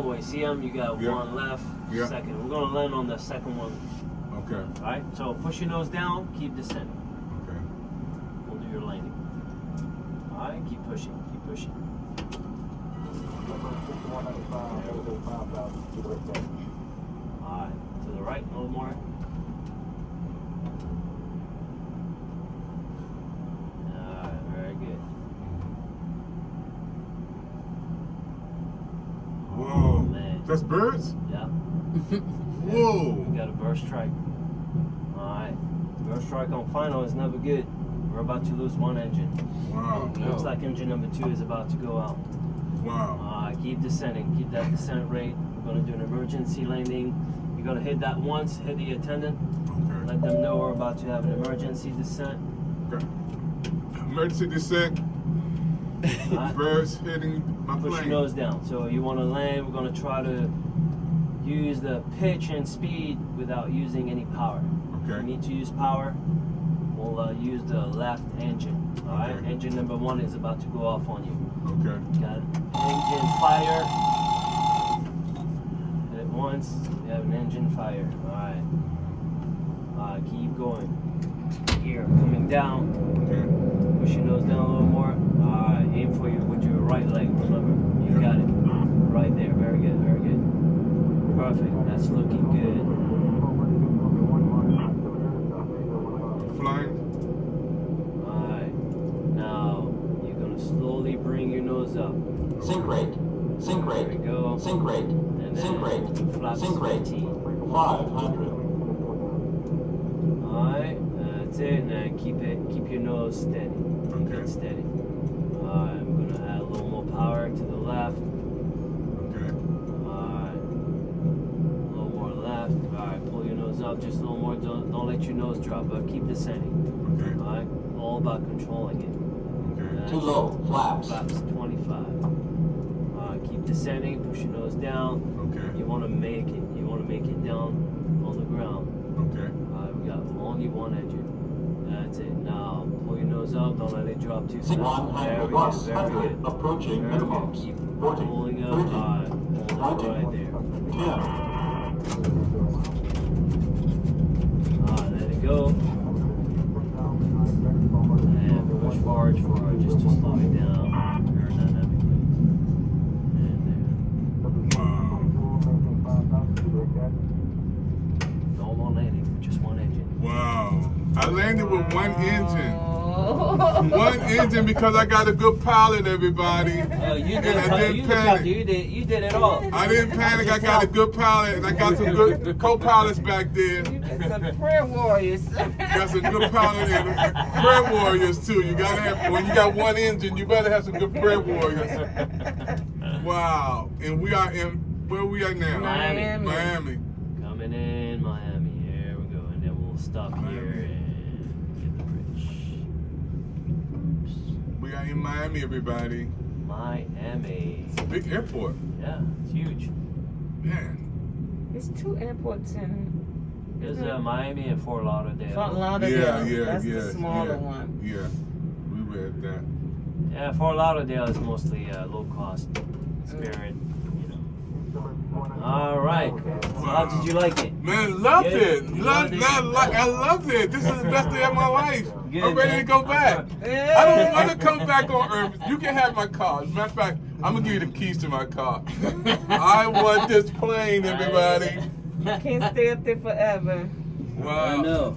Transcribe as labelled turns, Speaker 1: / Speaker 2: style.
Speaker 1: Boy, see them? You got one left, second. We're gonna land on the second one.
Speaker 2: Okay.
Speaker 1: All right. So push your nose down, keep descending.
Speaker 2: Okay.
Speaker 1: We'll do your landing. All right. Keep pushing. Keep pushing. All right. To the right, a little more. All right. Very good.
Speaker 2: Whoa.
Speaker 1: Man.
Speaker 2: That's birds?
Speaker 1: Yeah.
Speaker 2: Whoa.
Speaker 1: We got a burst strike. Alright. Burst strike on final is never good. We're about to lose one engine.
Speaker 2: Wow.
Speaker 1: Looks like engine number 2 is about to go out.
Speaker 2: Wow.
Speaker 1: Keep descending. Keep that descent rate. We're going to do an emergency landing. You're going to hit that once. Hit the attendant.
Speaker 2: Okay.
Speaker 1: Let them know we're about to have an emergency descent.
Speaker 2: Okay. Emergency descent. Birds hitting my plane.
Speaker 1: Push your nose down. So you want to land. We're going to try to use the pitch and speed without using any power.
Speaker 2: Okay.
Speaker 1: If we need to use power, we'll use the left engine. Alright,
Speaker 2: Okay.
Speaker 1: engine number 1 is about to go off on you.
Speaker 2: Okay.
Speaker 1: Got engine fire. Hit it once, we have an engine fire. Alright. Keep going. Here, coming down.
Speaker 2: Okay.
Speaker 1: Push your nose down a little more. Alright, aim for you with your right leg, remember. You got it. Right there, very good, very good. Perfect, that's looking good.
Speaker 2: Flying.
Speaker 1: Alright, now you're gonna slowly bring your nose up.
Speaker 3: Sink rate. Sink
Speaker 1: There
Speaker 3: rate.
Speaker 1: we go.
Speaker 3: Sink rate.
Speaker 1: And
Speaker 3: Sink rate.
Speaker 1: then flaps
Speaker 3: Sink rate.
Speaker 1: 15.
Speaker 3: 500.
Speaker 1: Alright, that's it. Now keep your nose steady. Keep
Speaker 2: Okay.
Speaker 1: it steady. Alright, I'm gonna add a little more power to the left.
Speaker 2: Okay.
Speaker 1: Alright. A little more left. Alright, pull your nose up just a little more. Don't let your nose drop, but keep descending.
Speaker 2: Okay.
Speaker 1: Alright? All about controlling it.
Speaker 2: Okay.
Speaker 1: That's
Speaker 3: Too low. Flaps.
Speaker 1: Flaps 25. Keep descending, push your nose down.
Speaker 2: Okay.
Speaker 1: You wanna make it. You wanna make it down on the ground.
Speaker 2: Okay.
Speaker 1: We got only one engine. That's it. Now pull your nose up. Don't let it drop too fast. Very
Speaker 3: 100
Speaker 1: good.
Speaker 3: plus
Speaker 1: Very
Speaker 3: 100.
Speaker 1: good.
Speaker 3: Approaching
Speaker 1: Very good.
Speaker 3: minimums.
Speaker 1: Keep
Speaker 3: 40.
Speaker 1: pulling up.
Speaker 3: 30.
Speaker 1: Hold it
Speaker 3: 20.
Speaker 1: right there.
Speaker 3: 10.
Speaker 1: Let it go. And push forward, just to slow it down. Aerodynamically. And
Speaker 2: Wow.
Speaker 1: there. No more landing. Just one engine.
Speaker 2: Wow. I landed with one engine. One engine because I got a good pilot, everybody.
Speaker 1: You
Speaker 2: And I
Speaker 1: did.
Speaker 2: didn't
Speaker 1: You
Speaker 2: panic.
Speaker 1: did it all.
Speaker 2: I didn't panic. I got a good pilot, and I got some good co-pilots back there.
Speaker 4: Some prayer warriors.
Speaker 2: Got some good pilots and prayer warriors too. You gotta have, when you got one engine, you better have some good prayer warriors. Wow. And we are in, where we at now?
Speaker 1: Miami.
Speaker 2: Miami.
Speaker 1: Coming in Miami. Here we go, and then we'll stop
Speaker 2: Miami.
Speaker 1: here and get the bridge.
Speaker 2: We are in Miami, everybody.
Speaker 1: Miami.
Speaker 2: It's a big airport.
Speaker 1: Yeah, it's huge.
Speaker 2: Man.
Speaker 4: There's 2 airports in
Speaker 1: There's Miami and Fort Lauderdale.
Speaker 4: Fort Lauderdale. That's the smaller one.
Speaker 2: Yeah. We read that.
Speaker 1: Yeah, Fort Lauderdale is mostly low cost. Spirit, you know. All right. So how did you like it?
Speaker 2: Man, loved
Speaker 1: Good.
Speaker 2: it.
Speaker 1: You
Speaker 2: Loved,
Speaker 1: loved it?
Speaker 2: I loved it. This is the best day of my life.
Speaker 1: Good,
Speaker 2: I'm ready
Speaker 1: man.
Speaker 2: to go back. I don't want to come back on Earth. You can have my car. As a matter of fact, I'm going to give you the keys to my car. I want this plane, everybody.
Speaker 4: You can't stay up there forever.
Speaker 2: Wow.
Speaker 1: I know.